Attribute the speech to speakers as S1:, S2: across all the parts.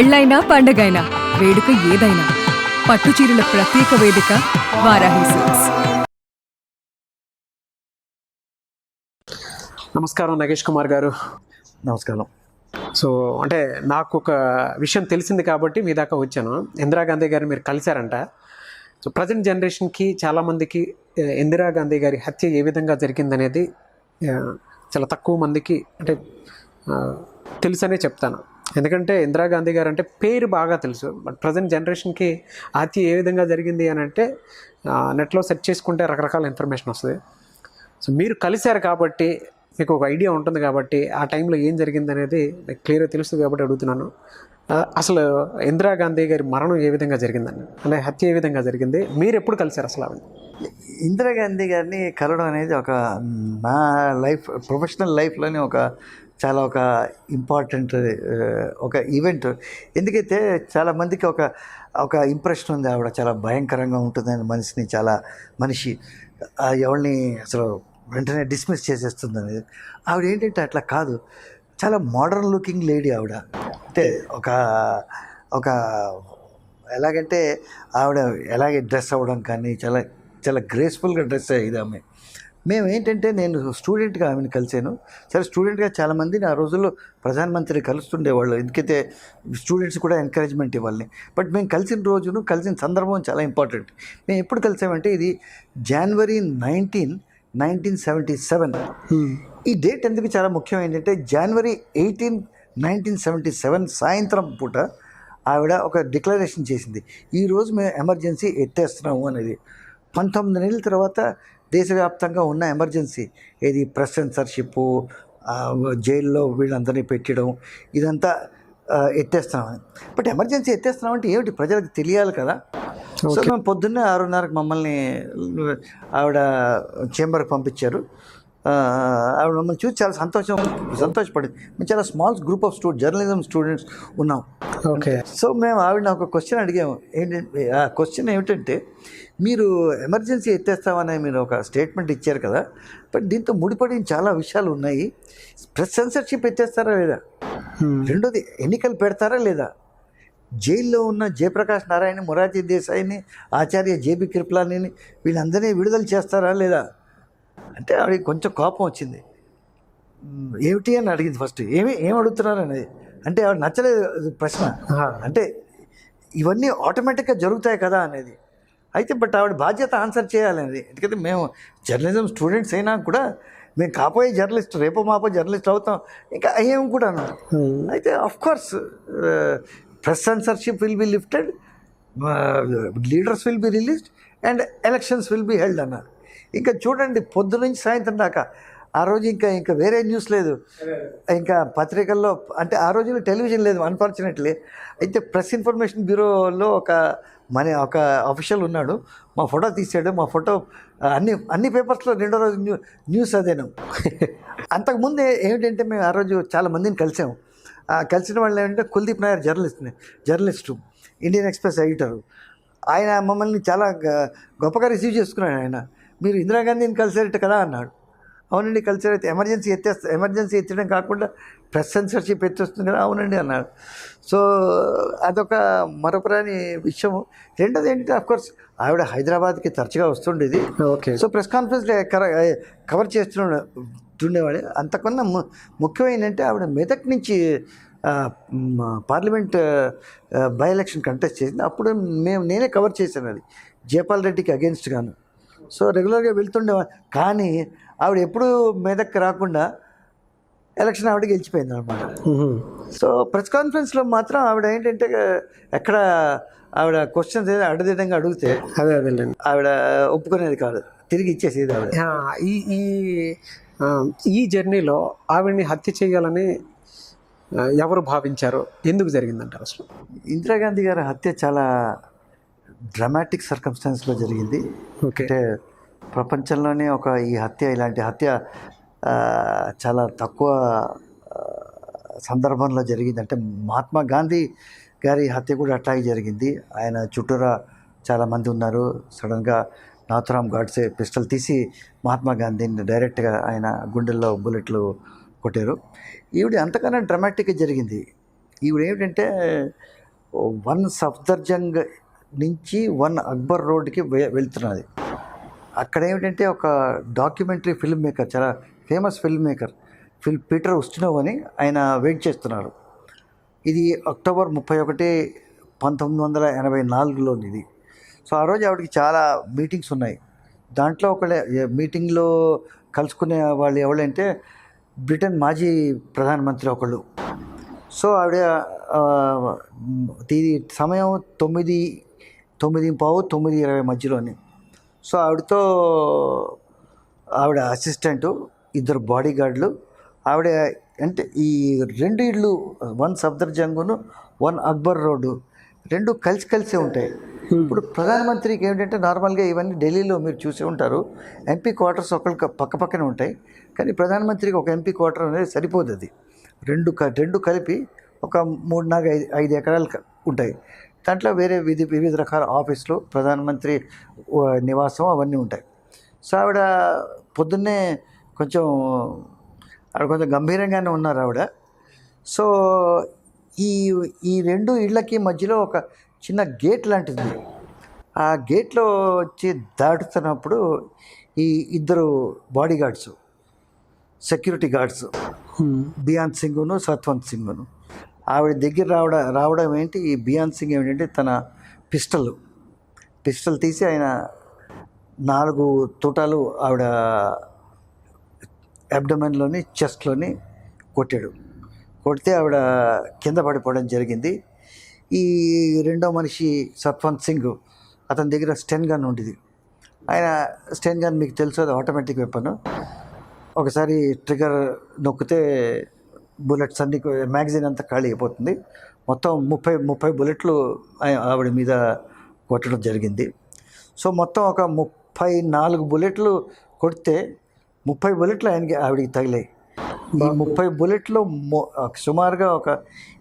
S1: పెళ్ళైనా పండగైనా వేడుక ఏదైనా పట్టు చీరల ప్రత్యేక వేదిక వారాహి సిల్క్స్.
S2: నమస్కారం నగేష్ కుమార్ గారు.
S3: నమస్కారం.
S2: సో అంటే నాకు ఒక విషయం తెలిసింది కాబట్టి మీ దాకా వచ్చాను. ఇందిరాగాంధీ గారు మీరు కలిశారంట. సో ప్రజెంట్ జనరేషన్కి చాలామందికి ఇందిరాగాంధీ గారి హత్య ఏ విధంగా జరిగిందనేది చాలా తక్కువ మందికి అంటే తెలుసనే చెప్తాను. ఎందుకంటే ఇందిరాగాంధీ గారు అంటే పేరు బాగా తెలుసు, బట్ ప్రజెంట్ జనరేషన్కి ఆ హత్య ఏ విధంగా జరిగింది అని అంటే నెట్లో సెర్చ్ చేసుకుంటే రకరకాల ఇన్ఫర్మేషన్ వస్తుంది. సో మీరు కలిశారు కాబట్టి మీకు ఒక ఐడియా ఉంటుంది కాబట్టి ఆ టైంలో ఏం జరిగింది అనేది నాకు క్లియర్గా తెలుస్తుంది కాబట్టి అడుగుతున్నాను. అసలు ఇందిరాగాంధీ గారి మరణం ఏ విధంగా జరిగిందండి, అంటే హత్య ఏ విధంగా జరిగింది, మీరు ఎప్పుడు కలిశారు అసలు ఆవిడ?
S3: ఇందిరాగాంధీ గారిని కలవడం అనేది నా ప్రొఫెషనల్ లైఫ్లోనే ఒక ఇంపార్టెంట్ ఒక ఈవెంట్. ఎందుకైతే చాలామందికి ఒక ఇంప్రెషన్ ఉంది, ఆవిడ చాలా భయంకరంగా ఉంటుందని మనిషి ఎవరిని అసలు వెంటనే డిస్మిస్ చేసేస్తుంది అనేది. ఆవిడ ఏంటంటే అట్లా కాదు, చాలా మోడర్న్ లుకింగ్ లేడీ ఆవిడ. అంటే ఒక ఎలాగంటే ఆవిడ ఎలాగే డ్రెస్ అవ్వడం కానీ చాలా చాలా గ్రేస్ఫుల్గా డ్రెస్ అయ్యేది ఆమె. మేము ఏంటంటే నేను స్టూడెంట్గా ఆమెను కలిసాను. సరే, స్టూడెంట్గా చాలామందిని ఆ రోజుల్లో ప్రధానమంత్రి కలుస్తుండేవాళ్ళు, ఎందుకైతే స్టూడెంట్స్ కూడా ఎంకరేజ్మెంట్ ఇవ్వాలి. బట్ మేము కలిసిన సందర్భం చాలా ఇంపార్టెంట్. మేము ఎప్పుడు కలిసామంటే ఇది January 19, 1977. ఈ డేట్ ఎందుకు చాలా ముఖ్యం ఏంటంటే January 18, 1977 సాయంత్రం పూట ఆవిడ ఒక డిక్లరేషన్ చేసింది, ఈరోజు మేము ఎమర్జెన్సీ ఎత్తేస్తున్నాము అనేది. 19 నెలల తర్వాత దేశవ్యాప్తంగా ఉన్న ఎమర్జెన్సీ ఏది ప్రెస్ సెన్సర్షిప్, జైల్లో వీళ్ళందరినీ పెట్టడం, ఇదంతా ఎత్తేస్తున్నామని. బట్ ఎమర్జెన్సీ ఎత్తేస్తున్నామంటే ఏమిటి ప్రజలకు తెలియాలి కదా. సో మేము పొద్దున్నే 6:30కి మమ్మల్ని ఆవిడ చేంబర్కి పంపించారు. ఆవిడ మమ్మల్ని చూసి చాలా సంతోషపడింది. మేము చాలా small group of journalism students ఉన్నాం.
S2: ఓకే.
S3: సో మేము ఆవిడని ఒక క్వశ్చన్ అడిగాము. ఏంటంటే ఆ క్వశ్చన్ ఏమిటంటే, మీరు ఎమర్జెన్సీ ఎత్తేస్తామని మీరు ఒక స్టేట్మెంట్ ఇచ్చారు కదా, బట్ దీంతో ముడిపడిన చాలా విషయాలు ఉన్నాయి. ప్రెస్ సెన్సర్షిప్ ఎత్తేస్తారా లేదా, రెండోది ఎన్నికలు పెడతారా లేదా, జైల్లో ఉన్న జయప్రకాష్ నారాయణ, మొరార్జీ దేశాయిని, ఆచార్య జేబీ కృపలానిని వీళ్ళందరినీ విడుదల చేస్తారా లేదా అంటే ఆవిడకి కొంచెం కోపం వచ్చింది. ఏమిటి అని అడిగింది ఫస్ట్. ఏం అడుగుతున్నారు అనేది. అంటే ఆవిడ నచ్చలేదు ప్రశ్న. అంటే ఇవన్నీ ఆటోమేటిక్గా జరుగుతాయి కదా అనేది. అయితే బట్ ఆవిడ బాధ్యత ఆన్సర్ చేయాలనేది. ఎందుకంటే మేము జర్నలిజం స్టూడెంట్స్ అయినా కూడా మేము కాపోయే జర్నలిస్ట్, రేపో మాపో జర్నలిస్ట్ అవుతాం, ఇంకా అయ్యేం కూడా అన్నారు. అయితే of course press censorship will be lifted, leaders will be released and elections will be held అన్నారు. ఇంకా చూడండి, పొద్దు నుంచి సాయంత్రం దాకా ఆ రోజు ఇంకా వేరే న్యూస్ లేదు. ఇంకా పత్రికల్లో అంటే ఆ రోజుల్లో టెలివిజన్ లేదు అన్ఫార్చునేట్లీ. అయితే ప్రెస్ ఇన్ఫర్మేషన్ బ్యూరోలో ఒక అఫీషియల్ ఉన్నాడు, మా ఫోటో తీసాడు. మా ఫోటో అన్ని పేపర్స్లో రెండో రోజు న్యూస్ అదేను. అంతకుముందే ఏమిటంటే మేము ఆ రోజు చాలా మందిని కలిసాము. కలిసిన వాళ్ళు ఏంటంటే Kuldeep Nair journalist, Indian express editor. ఆయన మమ్మల్ని చాలా గొప్పగా రిసీవ్ చేసుకున్నాడు. ఆయన, మీరు ఇందిరాగాంధీని కలిసారట కదా అన్నాడు. అవునండి కలిసారైతే ఎమర్జెన్సీ ఎత్తడం కాకుండా ప్రెస్ సెన్సర్షిప్ ఎత్తేస్తుంది కదా. అవునండి అన్నాడు. సో అదొక మరపురాని విషయము. రెండోది ఏంటంటే అఫ్కోర్స్ ఆవిడ హైదరాబాద్కి తరచుగా వస్తుండేది.
S2: Okay.
S3: So press conference cover చేస్తుండేవాడు. అంతకన్నా ముఖ్యం ఏంటంటే ఆవిడ మెదక్ నుంచి పార్లమెంట్ బై ఎలక్షన్ కంటెస్ట్ చేసింది. అప్పుడు నేనే కవర్ చేశాను అది, జయపాల్ రెడ్డికి అగెన్స్ట్ గాను. సో రెగ్యులర్గా వెళ్తుండేవాడు. కానీ ఆవిడ ఎప్పుడు మెదక్ రాకుండా ఎలక్షన్ ఆవిడ గెలిచిపోయింది అనమాట. సో ప్రెస్ కాన్ఫరెన్స్లో మాత్రం ఆవిడ ఏంటంటే ఎక్కడ ఆవిడ క్వశ్చన్స్ ఏదో అడగదంగా అడిగితే ఆవిడ ఒప్పుకునేది కాదు, తిరిగి ఇచ్చేసేది ఆవిడ.
S2: ఈ జర్నీలో ఆవిడ్ని హత్య చేయాలని ఎవరు భావించారు, ఎందుకు జరిగిందంటారు అసలు?
S3: ఇందిరాగాంధీ గారి హత్య చాలా డ్రామాటిక్ సర్కమ్స్టాన్స్లో జరిగింది. అంటే ప్రపంచంలోనే ఇలాంటి హత్య చాలా తక్కువ సందర్భంలో జరిగింది. అంటే మహాత్మా గాంధీ గారి హత్య కూడా అట్లాగే జరిగింది. ఆయన చుట్టూరా చాలామంది ఉన్నారు. సడన్గా నాథురామ్ గాడ్సే పిస్టల్ తీసి మహాత్మా గాంధీని డైరెక్ట్గా ఆయన గుండెల్లో బుల్లెట్లు కొట్టారు. ఈవిడ అంతకన్నా డ్రామాటిక్గా జరిగింది. ఈవిడ ఏమిటంటే 1 సఫ్దర్జంగ్ నుంచి 1 అక్బర్ రోడ్కి వెళ్తున్నది. అక్కడ ఏమిటంటే ఒక డాక్యుమెంటరీ ఫిల్మ్ మేకర్, చాలా ఫేమస్ ఫిల్మ్ మేకర్ పీటర్ ఉస్టినోవ్ అని ఆయన వెయిట్ చేస్తున్నారు. ఇది అక్టోబర్ 31, 1984లోని ఇది. సో ఆ రోజు ఆవిడకి చాలా మీటింగ్స్ ఉన్నాయి. దాంట్లో మీటింగ్లో కలుసుకునే వాళ్ళు ఎవరంటే బ్రిటన్ మాజీ ప్రధానమంత్రి ఒకళ్ళు. సో ఆవిడ ఇది సమయం 9:15, 9:20 మధ్యలోని. సో ఆవిడతో ఆవిడ అసిస్టెంటు, 2 బాడీ గార్డులు, ఆవిడ అంటే ఈ 2 ఇళ్ళు 1 సఫ్దర్జంగును 1 అక్బర్ రోడ్డు 2 కలిసే ఉంటాయి. ఇప్పుడు ప్రధానమంత్రికి ఏమిటంటే నార్మల్గా ఇవన్నీ ఢిల్లీలో మీరు చూసే ఉంటారు, ఎంపీ క్వార్టర్స్ ఒకళ్ళు పక్కనే ఉంటాయి. కానీ ప్రధానమంత్రికి ఒక ఎంపీ క్వార్టర్ అనేది సరిపోదు. అది రెండు కలిపి ఒక 3-5 ఎకరాలు ఉంటాయి. దాంట్లో వేరే వివిధ రకాల ఆఫీసులు, ప్రధానమంత్రి నివాసం అవన్నీ ఉంటాయి. సో ఆవిడ పొద్దున్నే కొంచెం గంభీరంగానే ఉన్నారు ఆవిడ. సో ఈ 2 ఇళ్ళకి మధ్యలో ఒక చిన్న గేట్ లాంటిది. ఆ గేట్లో వచ్చి దాటుతున్నప్పుడు ఈ 2 body guards, security guards, Beant సింగ్ను సత్వంత్ సింగ్ను ఆవిడ దగ్గర రావడం ఏంటి, ఈ బియాన్ సింగ్ ఏమిటంటే తన పిస్టల్ తీసి ఆయన 4 తూటాలు ఆవిడ అబ్డమెన్లోని, చెస్ట్లోని కొడితే ఆవిడ కింద పడిపోవడం జరిగింది. ఈ రెండో మనిషి సత్వంత్ సింగ్, అతని దగ్గర స్టెన్ గన్ ఉండేది. ఆయన స్టెన్ గన్ మీకు తెలుసు, అది ఆటోమేటిక్ వెపన్. ఒకసారి ట్రిగర్ నొక్కితే బుల్లెట్స్ అన్ని, మ్యాగజైన్ అంతా ఖాళీ అయిపోతుంది. మొత్తం 30 బుల్లెట్లు ఆవిడ మీద కొట్టడం జరిగింది. సో మొత్తం ఒక 34 బుల్లెట్లు కొడితే 30 బుల్లెట్లు ఆవిడికి తగిలాయి. ఈ 30 బుల్లెట్లు సుమారుగా ఒక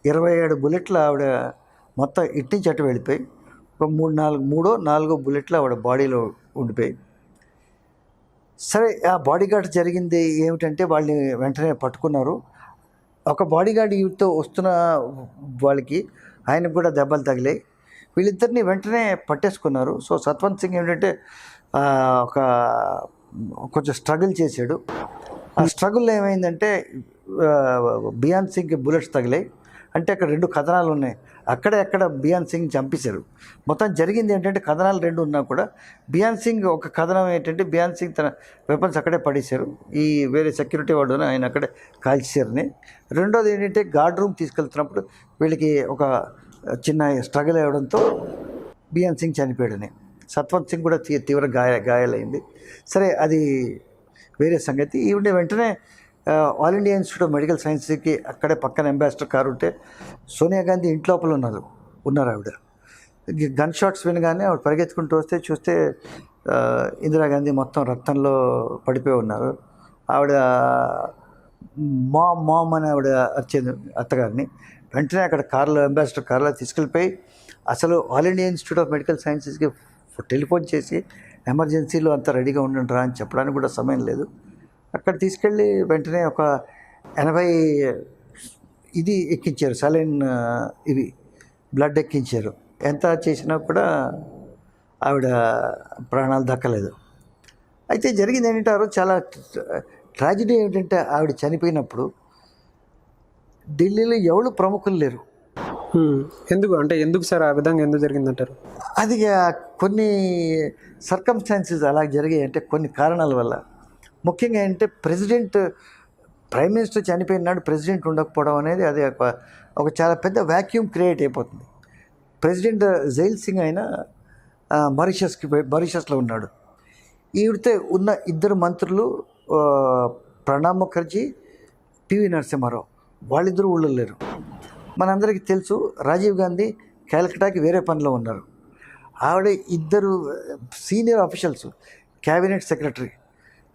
S3: 27 బుల్లెట్లు ఆవిడ మొత్తం ఇటు నుంచి అటు వెళ్ళిపోయి, ఒక 3-4 బుల్లెట్లు ఆవిడ బాడీలో ఉండిపోయి. సరే, ఆ బాడీగార్డ్ జరిగింది ఏమిటంటే వాళ్ళని వెంటనే పట్టుకున్నారు. ఒక బాడీగార్డ్ వీటితో వస్తున్న వాళ్ళకి ఆయనకు కూడా దెబ్బలు తగిలాయి. వీళ్ళిద్దరిని వెంటనే పట్టేసుకున్నారు. సో సత్వంత్ సింగ్ ఏంటంటే కొంచెం స్ట్రగుల్ చేశాడు. ఆ స్ట్రగుల్లో ఏమైందంటే బియాన్ సింగ్కి బుల్లెట్స్ తగిలాయి. అంటే అక్కడ 2 కథనాలు ఉన్నాయి. అక్కడ బియాన్ సింగ్ చంపేశారు. మొత్తం జరిగింది ఏంటంటే కథనాలు 2 ఉన్నా కూడా బియాన్ సింగ్ ఒక కథనం ఏంటంటే బియాన్ సింగ్ తన వెపన్స్ అక్కడే పడేశారు. ఈ వేరే సెక్యూరిటీ వాడు ఆయన అక్కడే కాల్చేశారని. రెండోది ఏంటంటే గార్డ్ రూమ్ తీసుకెళ్తున్నప్పుడు వీళ్ళకి ఒక చిన్న స్ట్రగుల్ అవ్వడంతో బియాన్ సింగ్ చనిపోయాడని. సత్వంత్ సింగ్ కూడా తీవ్ర గాయాలైంది. సరే, అది వేరే సంగతి. ఈవిడ వెంటనే All India Institute of Medical సైన్స్కి అక్కడే పక్కన అంబాసిడర్ కారు ఉంటే సోనియా గాంధీ ఇంటి లోపల ఉన్నారు ఆవిడ. గన్ షాట్స్ వినగానే ఆవిడ పరిగెత్తుకుంటూ చూస్తే ఇందిరాగాంధీ మొత్తం రక్తంలో పడిపోయి ఉన్నారు. ఆవిడ మామ్ అని ఆవిడ వచ్చేది అత్తగారిని. వెంటనే అక్కడ అంబాసిడర్ కారులో తీసుకెళ్ళిపోయి అసలు All India Institute of Medical సైన్సెస్కి టెలిఫోన్ చేసి ఎమర్జెన్సీలో అంతా రెడీగా ఉండండిరా అని చెప్పడానికి కూడా సమయం లేదు. అక్కడ తీసుకెళ్ళి వెంటనే ఒక 80 ఇది ఎక్కించారు, సలైన్ ఇవి బ్లడ్ ఎక్కించారు. ఎంత చేసినా కూడా ఆవిడ ప్రాణాలు దక్కలేదు. అయితే జరిగింది ఏంటంటే ఆ రోజు చాలా ట్రాజడీ ఏమిటంటే ఆవిడ చనిపోయినప్పుడు ఢిల్లీలో ఎవరు ప్రముఖులు లేరు.
S2: ఎందుకు సార్ ఆ విధంగా ఎందుకు జరిగిందంటారు?
S3: అది కొన్ని సర్కమ్స్టాన్సెస్ అలా జరిగాయి. అంటే కొన్ని కారణాల వల్ల. ముఖ్యంగా ఏంటంటే ప్రైమ్ మినిస్టర్ చనిపోయిన నాడు ప్రెసిడెంట్ ఉండకపోవడం అనేది అది ఒక చాలా పెద్ద వ్యాక్యూమ్ క్రియేట్ అయిపోతుంది. ప్రెసిడెంట్ జైల్ సింగ్ అయినా మారిషస్లో ఉన్నాడు. ఈవిడితే ఉన్న 2 మంత్రులు ప్రణబ్ ముఖర్జీ, పివి నరసింహారావు, వాళ్ళిద్దరూ ఊళ్ళో లేరు. మనందరికీ తెలుసు రాజీవ్ గాంధీ క్యాలికటాకి వేరే పనిలో ఉన్నారు. ఆవిడ 2 సీనియర్ ఆఫీషియల్స్, క్యాబినెట్ సెక్రటరీ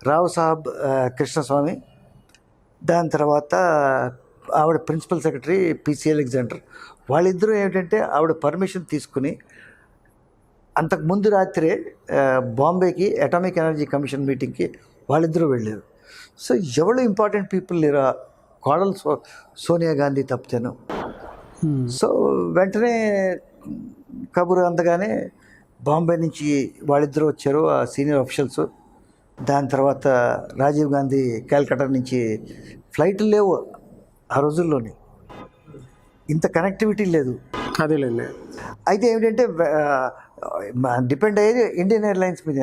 S3: రావు సాహెబ్ కృష్ణస్వామి, దాని తర్వాత ఆవిడ ప్రిన్సిపల్ సెక్రటరీ పిసి అలెగ్జాండర్, వాళ్ళిద్దరూ ఏమిటంటే ఆవిడ పర్మిషన్ తీసుకుని అంతకుముందు రాత్రే బాంబేకి అటామిక్ ఎనర్జీ కమిషన్ మీటింగ్కి వాళ్ళిద్దరూ వెళ్ళారు. సో ఎవరు ఇంపార్టెంట్ పీపుల్ లేరా, కోడలు సోనియా గాంధీ తప్పితేను. సో వెంటనే కబురు అందగానే బాంబే నుంచి వాళ్ళిద్దరూ వచ్చారు, ఆ సీనియర్ అఫీషియల్స్. దాని తర్వాత రాజీవ్ గాంధీ కాల్కటా నుంచి ఫ్లైట్లు లేవు ఆ రోజుల్లోని, ఇంత కనెక్టివిటీ లేదు.
S2: అదేలేండి.
S3: అయితే ఏమిటంటే డిపెండ్ అయ్యేది ఇండియన్ ఎయిర్లైన్స్ మీద.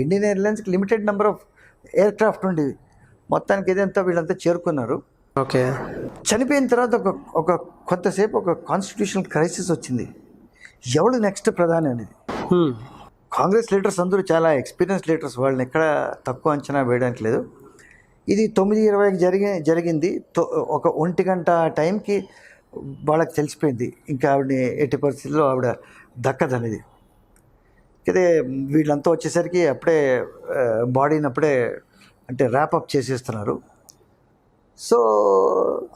S3: ఇండియన్ ఎయిర్లైన్స్కి limited number of aircraft ఉండేవి. మొత్తానికి ఇదంతా వీళ్ళంతా చేరుకున్నారు.
S2: ఓకే.
S3: చనిపోయిన తర్వాత ఒక కొంతసేపు ఒక కాన్స్టిట్యూషనల్ క్రైసిస్ వచ్చింది, ఎవడు నెక్స్ట్ ప్రధాని అనేది. కాంగ్రెస్ లీడర్స్ అందరూ చాలా ఎక్స్పీరియన్స్ లీడర్స్, వాళ్ళని ఎక్కడ తక్కువ అంచనా వేయడానికి లేదు. ఇది 9:20కి జరిగింది. ఒక 1 గంట టైంకి వాళ్ళకి తెలిసిపోయింది ఇంకా ఆవిడని ఎట్టి పరిస్థితుల్లో ఆవిడ దక్కదనేది. అయితే వీళ్ళంతా వచ్చేసరికి అప్పుడే బాడీని అప్పుడే అంటే ర్యాపప్ చేసేస్తున్నారు. సో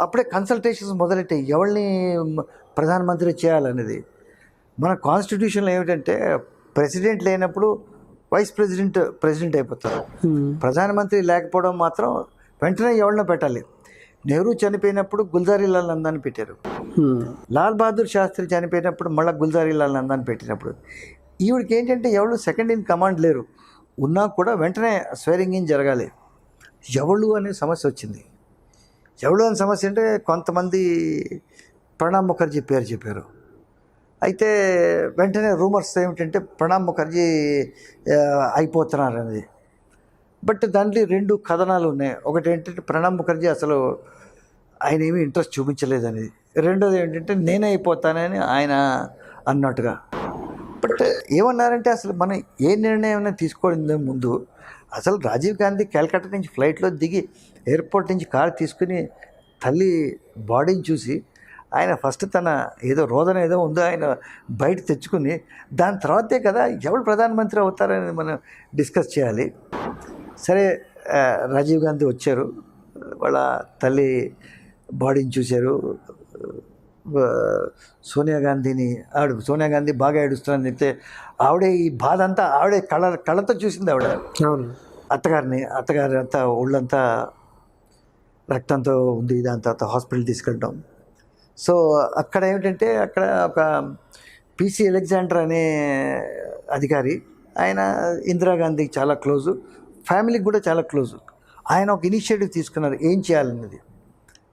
S3: అప్పుడే కన్సల్టేషన్స్ మొదలెట్టాయి, ఎవరిని ప్రధానమంత్రి చేయాలనేది. మన కాన్స్టిట్యూషన్లో ఏమిటంటే ప్రెసిడెంట్ లేనప్పుడు వైస్ ప్రెసిడెంట్ అయిపోతారు. ప్రధానమంత్రి లేకపోవడం మాత్రం వెంటనే ఎవరినో పెట్టాలి. నెహ్రూ చనిపోయినప్పుడు గుల్జారీలాల్ నందాని పెట్టారు. లాల్ బహదూర్ శాస్త్రి చనిపోయినప్పుడు మళ్ళీ గుల్జారీలాల్ నందాని పెట్టినప్పుడు ఈవిడికి ఏంటంటే ఎవరు సెకండ్ ఇన్ కమాండ్ లేరు, ఉన్నా కూడా వెంటనే స్వేరింగ్ ఇన్ జరగాలి. ఎవళ్ళు అనే సమస్య వచ్చింది. ఎవళ్ళు అనే సమస్య అంటే కొంతమంది ప్రణబ్ ముఖర్జీ పేరు చెప్పారు. అయితే వెంటనే రూమర్స్ ఏమిటంటే ప్రణబ్ ముఖర్జీ అయిపోతున్నారు అనేది. బట్ దాంట్లో 2 కథనాలు ఉన్నాయి. ఒకటి ఏంటంటే ప్రణబ్ ముఖర్జీ అసలు ఆయన ఏమీ ఇంట్రెస్ట్ చూపించలేదని, రెండోది ఏంటంటే నేనే అయిపోతానని ఆయన అన్నట్టుగా. బట్ ఏమన్నారంటే అసలు మనం ఏ నిర్ణయం తీసుకోవడం ముందు అసలు రాజీవ్ గాంధీ కాల్కటా నుంచి ఫ్లైట్లో దిగి ఎయిర్పోర్ట్ నుంచి కారు తీసుకుని తల్లి బాడీని చూసి ఆయన ఫస్ట్ తన ఏదో రోదన ఏదో ఉందో ఆయన బయట తెచ్చుకుని దాని తర్వాతే కదా ఎవరు ప్రధానమంత్రి అవుతారని మనం డిస్కస్ చేయాలి. సరే, రాజీవ్ గాంధీ వచ్చారు, వాళ్ళ తల్లి బాడీని చూశారు. సోనియా గాంధీ బాగా ఏడుస్తున్నారని చెప్తే ఆవిడే ఈ బాధ అంతా ఆవిడే కళ్ళతో చూసింది. ఆవిడ అత్తగారి అంతా ఒళ్ళంతా రక్తంతో ఉంది. దాని తర్వాత హాస్పిటల్ తీసుకెళ్ళడం. సో అక్కడ ఏమిటంటే అక్కడ ఒక పిసి అలెగ్జాండర్ అనే అధికారి, ఆయన ఇందిరాగాంధీకి చాలా క్లోజు, ఫ్యామిలీకి కూడా చాలా క్లోజు. ఆయన ఒక ఇనిషియేటివ్ తీసుకున్నారు ఏం చేయాలన్నది.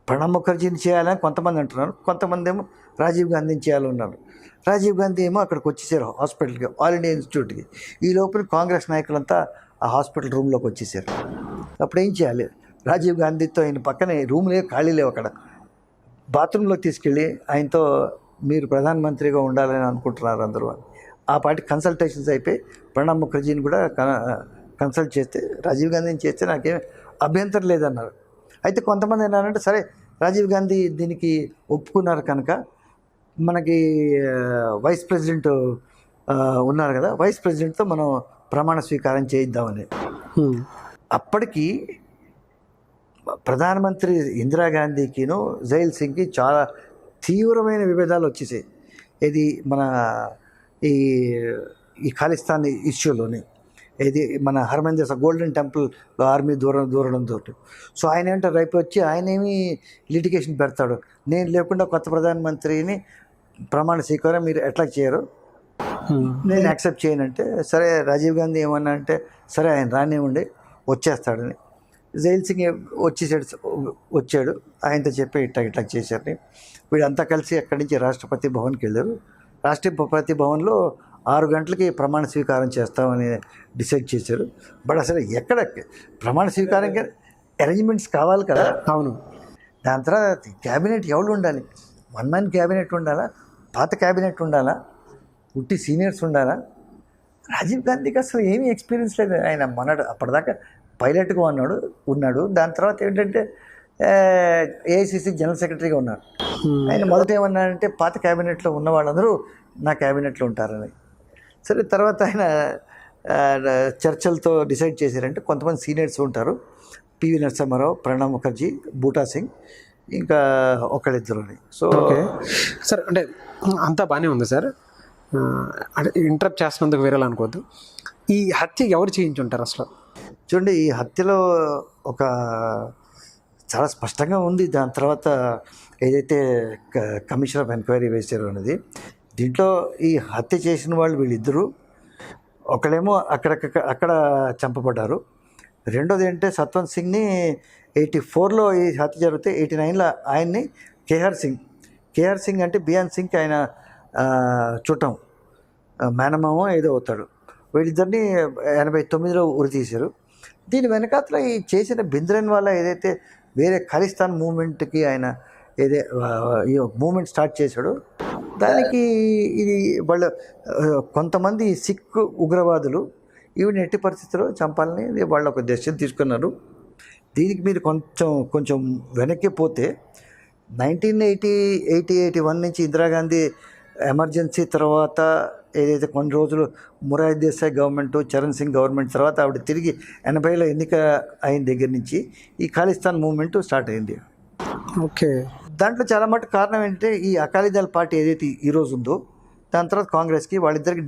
S3: ప్రణబ్ ముఖర్జీని చేయాలని కొంతమంది అంటున్నారు, కొంతమంది ఏమో రాజీవ్ గాంధీని చేయాలన్నారు. రాజీవ్ గాంధీ ఏమో అక్కడికి వచ్చేసారు హాస్పిటల్కి, ఆల్ ఇండియా ఇన్స్టిట్యూట్కి. ఈ లోపల కాంగ్రెస్ నాయకులంతా ఆ హాస్పిటల్ రూమ్లోకి వచ్చేసారు. అప్పుడు ఏం చేయాలి? రాజీవ్ గాంధీతో ఆయన పక్కనే రూమ్లే ఖాళీ లేవు, అక్కడ బాత్రూంలో తీసుకెళ్ళి ఆయనతో మీరు ప్రధానమంత్రిగా ఉండాలని అనుకుంటున్నారు అందరూ అని. ఆ పార్టీ కన్సల్టేషన్స్ అయిపోయి ప్రణబ్ ముఖర్జీని కూడా కన్సల్ట్ చేస్తే రాజీవ్ గాంధీని చేస్తే నాకేం అభ్యంతరం లేదన్నారు. అయితే కొంతమంది ఏమన్నారంటే సరే రాజీవ్ గాంధీ దీనికి ఒప్పుకున్నారు కనుక మనకి వైస్ ప్రెసిడెంట్ ఉన్నారు కదా, వైస్ ప్రెసిడెంట్తో మనం ప్రమాణ స్వీకారం చేయిద్దామని. అప్పటికి ప్రధానమంత్రి ఇందిరాగాంధీకిను జైల్ సింగ్కి చాలా తీవ్రమైన విభేదాలు వచ్చేసాయి. ఇది మన ఈ ఖాళిస్తాన్ ఇష్యూలోని, ఇది మన హర్మందిర్ గోల్డెన్ టెంపుల్లో ఆర్మీ దూరంతో. సో ఆయన ఏంటో రేపు వచ్చి ఆయన ఏమి లిటిగేషన్ పెడతాడు, నేను లేకుండా కొత్త ప్రధానమంత్రిని ప్రమాణ స్వీకారం మీరు ఎట్లా చేయరు, నేను యాక్సెప్ట్ చేయనంటే, సరే రాజీవ్ గాంధీ ఏమన్నా అంటే సరే ఆయన రానివ్వండి వచ్చేస్తాడని. జైల్ సింగ్ వచ్చాడు, ఆయనతో చెప్పి ఇట్లా చేశారని. వీళ్ళంతా కలిసి అక్కడి నుంచి రాష్ట్రపతి భవన్కి వెళ్ళారు. రాష్ట్రపతి భవన్లో 6 గంటలకి ప్రమాణ స్వీకారం చేస్తామని డిసైడ్ చేశారు. బట్ అసలు ఎక్కడ ప్రమాణ స్వీకారంకి అరేంజ్మెంట్స్ కావాలి కదా.
S2: అవును.
S3: దాని తర్వాత క్యాబినెట్ ఎవరు ఉండాలి? 1 మ్యాన్ క్యాబినెట్ ఉండాలా, పాత క్యాబినెట్ ఉండాలా, ఉట్టి సీనియర్స్ ఉండాలా? రాజీవ్ గాంధీకి అసలు ఏమీ ఎక్స్పీరియన్స్ లేదు. ఆయన అప్పటిదాకా పైలట్గా ఉన్నాడు. దాని తర్వాత ఏంటంటే ఏఐసిసి జనరల్ సెక్రటరీగా ఉన్నాడు. ఆయన మొదట ఏమన్నాడంటే పాత క్యాబినెట్లో ఉన్న వాళ్ళందరూ నా క్యాబినెట్లో ఉంటారని. సరే, తర్వాత ఆయన చర్చలతో డిసైడ్ చేశారంటే కొంతమంది సీనియర్స్ ఉంటారు, పివి నరసింహారావు, ప్రణబ్ ముఖర్జీ, బూటా సింగ్, ఇంకా ఒకళ్ళిద్దరుని. సో
S2: ఓకే సార్, అంటే అంతా బాగానే ఉంది సార్, అంటే ఇంటరప్ట్ చేస్తున్నందుకు వేరేలా ఈ హత్య ఎవరు చేయించుంటారు అసలు?
S3: చూడండి, ఈ హత్యలో ఒక చాలా స్పష్టంగా ఉంది. దాని తర్వాత ఏదైతే కమిషన్ ఆఫ్ ఎంక్వైరీ వేశారో అనేది, దీంట్లో ఈ హత్య చేసిన వాళ్ళు వీళ్ళిద్దరూ, ఒకళ్ళేమో అక్కడ చంపబడ్డారు. రెండోది ఏంటంటే సత్వంత్ సింగ్ని 84లో ఈ హత్య జరిగితే 89లో ఆయన్ని కేఆర్ సింగ్ అంటే బియాన్ సింగ్కి ఆయన చుట్టం, మేనమామ ఏదో అవుతాడు. వీళ్ళిద్దరిని 89లో ఉరి తీశారు. దీని వెనకాతల ఈ చేసిన భింద్రన్వాలా ఏదైతే వేరే ఖలిస్తాన్ మూమెంట్కి ఆయన ఈ మూమెంట్ స్టార్ట్ చేశాడో, దానికి ఇది వాళ్ళ కొంతమంది సిక్ ఉగ్రవాదులు ఈవిని ఎట్టి పరిస్థితుల్లో చంపాలని వాళ్ళు ఒక డెసిషన్ తీసుకున్నారు. దీనికి మీరు కొంచెం వెనక్కి పోతే 1981 నుంచి ఇందిరాగాంధీ ఎమర్జెన్సీ తర్వాత ఏదైతే కొన్ని రోజులు మొరార్జీ దేశాయ్ గవర్నమెంట్, చరణ్ సింగ్ గవర్నమెంట్ తర్వాత ఆవిడ తిరిగి 80లో ఎన్నిక అయిన దగ్గర నుంచి ఈ ఖాళిస్తాన్ మూవ్మెంట్ స్టార్ట్ అయింది.
S2: ఓకే.
S3: దాంట్లో చాలా మటుకు కారణం ఏంటంటే ఈ అకాలీదళ్ పార్టీ ఏదైతే ఈరోజు ఉందో, దాని తర్వాత కాంగ్రెస్కి వాళ్ళిద్దరికి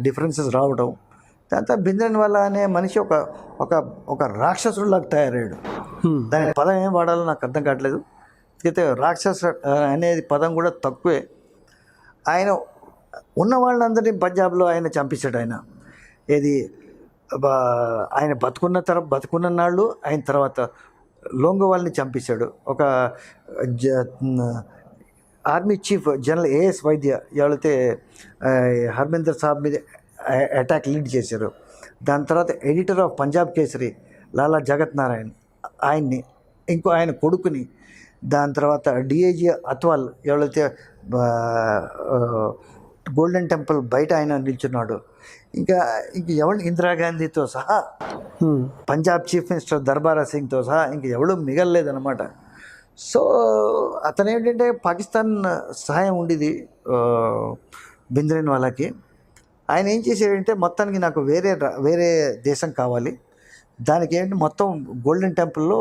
S3: డిఫరెన్సెస్ రావడం, దాని తర్వాత భింద్రన్వాలా అనే మనిషి ఒక రాక్షసుడిలాగా తయారయ్యాడు. దాని పదం ఏం వాడాలో నాకు అర్థం కావట్లేదు. అయితే రాక్షస అనేది పదం కూడా తక్కువే. ఆయన ఉన్న వాళ్ళందరినీ పంజాబ్లో ఆయన చంపించాడు. ఆయన బతుకున్న నాళ్ళు ఆయన తర్వాత లోంగోవాల్ని చంపించాడు. ఒక ఆర్మీ చీఫ్ జనరల్ ఏఎస్ వైద్య ఎవరైతే హర్మేందర్ సాబ్ మీద అటాక్ లీడ్ చేశారు. దాని తర్వాత ఎడిటర్ ఆఫ్ పంజాబ్ కేసరి లాలా జగత్ నారాయణ్ ఆయన్ని, ఇంకో ఆయన కొడుకుని, దాని తర్వాత డిఐజీ అత్వాల్ ఎవరైతే గోల్డెన్ టెంపుల్ బయట ఆయన నిల్చున్నాడు. ఇంకా ఎవరు ఇందిరాగాంధీతో సహా, పంజాబ్ చీఫ్ మినిస్టర్ దర్బారా సింగ్తో సహా ఇంక ఎవడు మిగలలేదన్నమాట. సో అతను ఏంటంటే పాకిస్తాన్ సహాయం ఉండేది భింద్రన్వాలాకి. ఆయన ఏం చేశాడంటే మొత్తానికి నాకు వేరే దేశం కావాలి, దానికి ఏంటి మొత్తం గోల్డెన్ టెంపుల్లో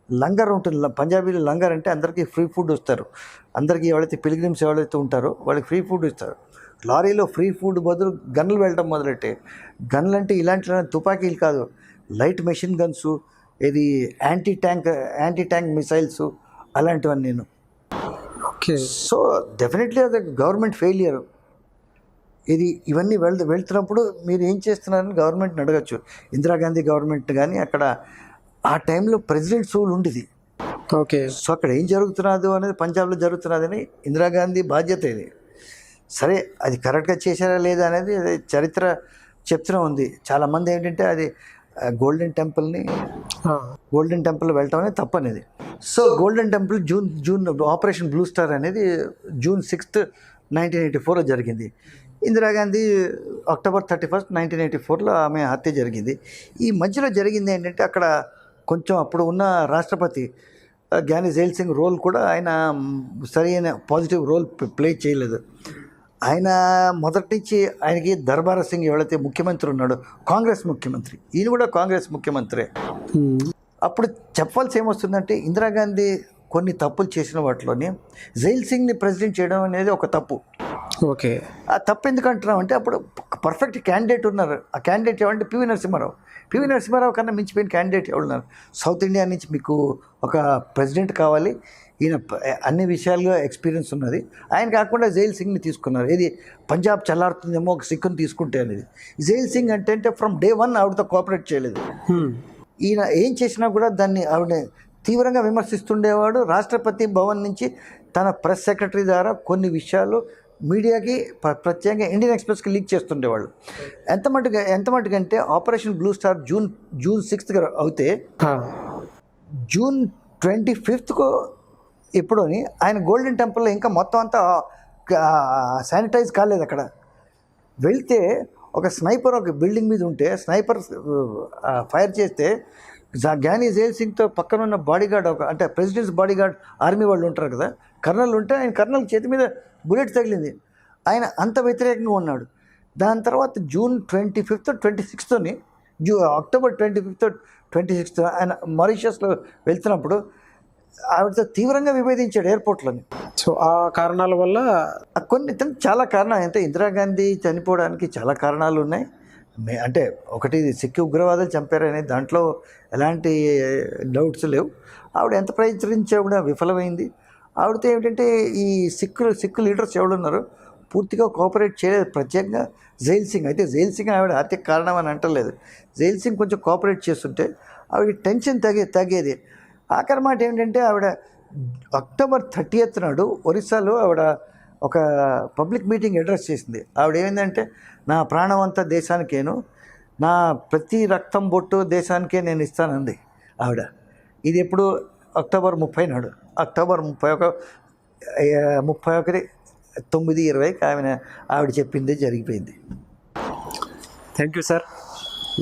S3: లంగర్ ఉంటుంది. పంజాబీలో లంగర్ అంటే అందరికీ ఫ్రీ ఫుడ్ ఇస్తారు. అందరికీ ఎవరైతే పిలిగ్రిమ్స్ ఎవరైతే ఉంటారో వాళ్ళకి ఫ్రీ ఫుడ్ ఇస్తారు. లారీలో ఫ్రీ ఫుడ్ బదులు గన్నులు వెళ్ళడం మొదలెట్టే. గన్నులు అంటే ఇలాంటి తుపాకీలు కాదు, లైట్ మెషిన్ గన్స్, ఇది యాంటీ ట్యాంక్ మిసైల్స్ అలాంటివన్నీ నేను.
S2: ఓకే.
S3: సో డెఫినెట్లీ అది గవర్నమెంట్ ఫెయిలియర్. ఇవన్నీ వెళ్తున్నప్పుడు మీరు ఏం చేస్తున్నారని గవర్నమెంట్ని అడగచ్చు. ఇందిరాగాంధీ గవర్నమెంట్ కానీ అక్కడ ఆ టైంలో ప్రెసిడెంట్ రూల్ ఉండేది.
S2: ఓకే.
S3: సో అక్కడ ఏం జరుగుతున్నదో అనేది పంజాబ్లో జరుగుతున్నదని ఇందిరాగాంధీ బాధ్యత ఇది. సరే అది కరెక్ట్గా చేశారా లేదా అనేది చరిత్ర చెప్తూనే ఉంది. చాలామంది ఏంటంటే అది గోల్డెన్ టెంపుల్ వెళ్ళటం అనేది తప్పనేది. సో golden temple June operation blue star అనేది June 6, 1984లో జరిగింది. ఇందిరాగాంధీ October 31, 1984లో ఆమె హత్య జరిగింది. ఈ మధ్యలో జరిగింది ఏంటంటే అక్కడ కొంచెం అప్పుడు ఉన్న రాష్ట్రపతి గ్యానీ జైల్ సింగ్ రోల్ కూడా ఆయన సరైన పాజిటివ్ రోల్ ప్లే చేయలేదు. ఆయన మొదటి నుంచి ఆయనకి దర్బారా సింగ్ ఎవరైతే ముఖ్యమంత్రి ఉన్నాడో, కాంగ్రెస్ ముఖ్యమంత్రి, ఈయన కూడా కాంగ్రెస్ ముఖ్యమంత్రి. అప్పుడు చెప్పాల్సి ఏమొస్తుందంటే ఇందిరాగాంధీ కొన్ని తప్పులు చేసిన వాటిలోని జైల్ సింగ్ని ప్రెసిడెంట్ చేయడం అనేది ఒక తప్పు.
S2: ఓకే.
S3: ఆ తప్పు ఎందుకు అంటున్నాం అంటే అప్పుడు పర్ఫెక్ట్ క్యాండిడేట్ ఉన్నారు. ఆ క్యాండిడేట్ ఎవరంటే పివి నరసింహారావు కన్నా మించిపోయిన క్యాండిడేట్ ఎవరున్నారు? సౌత్ ఇండియా నుంచి మీకు ఒక ప్రెసిడెంట్ కావాలి, ఈయన అన్ని విషయాల్లో ఎక్స్పీరియన్స్ ఉన్నది. ఆయన కాకుండా జైల్ సింగ్ని తీసుకున్నారు. ఇది పంజాబ్ చల్లారుతుందేమో ఒక సిక్కుని తీసుకుంటే అనేది. జైల్ సింగ్ అంటే ఫ్రమ్ డే 1 ఆవిడతో కోఆపరేట్ చేయలేదు. ఈయన ఏం చేసినా కూడా దాన్ని ఆవిడ తీవ్రంగా విమర్శిస్తుండేవాడు. రాష్ట్రపతి భవన్ నుంచి తన ప్రెస్ సెక్రటరీ ద్వారా కొన్ని విషయాలు మీడియాకి ప్రత్యేకంగా ఇండియన్ ఎక్స్ప్రెస్కి లీక్ చేస్తుండేవాళ్ళు. ఎంత మటుకంటే ఆపరేషన్ బ్లూ స్టార్ జూన్ 6 అవుతే June 25 ఎప్పుడోని ఆయన గోల్డెన్ టెంపుల్లో ఇంకా మొత్తం అంతా శానిటైజ్ కాలేదు. అక్కడ వెళ్తే ఒక స్నైపర్ ఒక బిల్డింగ్ మీద ఉంటే స్నైపర్ ఫైర్ చేస్తే గ్యానీ జైల్ సింగ్తో పక్కన ఉన్న బాడీగార్డ్ అంటే ప్రెసిడెంట్స్ బాడీగార్డ్ ఆర్మీ వాళ్ళు ఉంటారు కదా, కర్నల్ ఉంటే ఆయన కర్నల్ చేతి మీద బుల్లెట్ తగిలింది. ఆయన అంత వ్యతిరేకంగా ఉన్నాడు. దాని తర్వాత June 25, 26 October 25, 26 ఆయన మారిషస్లో వెళ్తున్నప్పుడు ఆవిడతో తీవ్రంగా విభేదించాడు ఎయిర్పోర్ట్లోని.
S2: సో ఆ కారణాల వల్ల
S3: కొన్ని చాలా కారణాలు అంటే ఇందిరాగాంధీ చనిపోవడానికి చాలా కారణాలు ఉన్నాయి. అంటే ఒకటి సిక్కు ఉగ్రవాదులు చంపారనే దాంట్లో ఎలాంటి డౌట్స్ లేవు. ఆవిడ ఎంత ప్రయత్నించా కూడా విఫలమైంది. ఆవిడతో ఏమిటంటే ఈ సిక్కు లీడర్స్ ఎవరున్నారో పూర్తిగా కోఆపరేట్ చేయలేదు. ప్రత్యేకంగా జైల్ సింగ్ అయితే జైల్ సింగ్ ఆవిడ హత్యకు కారణం అని అంటలేదు. జైల్ సింగ్ కొంచెం కోఆపరేట్ చేస్తుంటే ఆవిడ టెన్షన్ తగ్గేది. ఆఖరి మాట ఏంటంటే ఆవిడ అక్టోబర్ 30th నాడు ఒరిస్సాలో ఆవిడ ఒక పబ్లిక్ మీటింగ్ అడ్రస్ చేసింది. ఆవిడ ఏమైందంటే నా ప్రాణం అంతా దేశానికేను, నా ప్రతి రక్తం బొట్టు దేశానికే నేను ఇస్తానంది ఆవిడ. ఇది ఎప్పుడు అక్టోబర్ 30 నాడు. అక్టోబర్ 9/20 ఆవిడ చెప్పింది జరిగిపోయింది.
S2: థ్యాంక్ యూ సార్,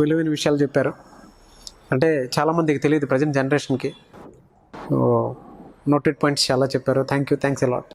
S2: విలువైన విషయాలు చెప్పారు. అంటే చాలామందికి తెలియదు ప్రజెంట్ జనరేషన్కి. నోటెడ్ పాయింట్స్ చాలా చెప్పారు. Thanks a lot.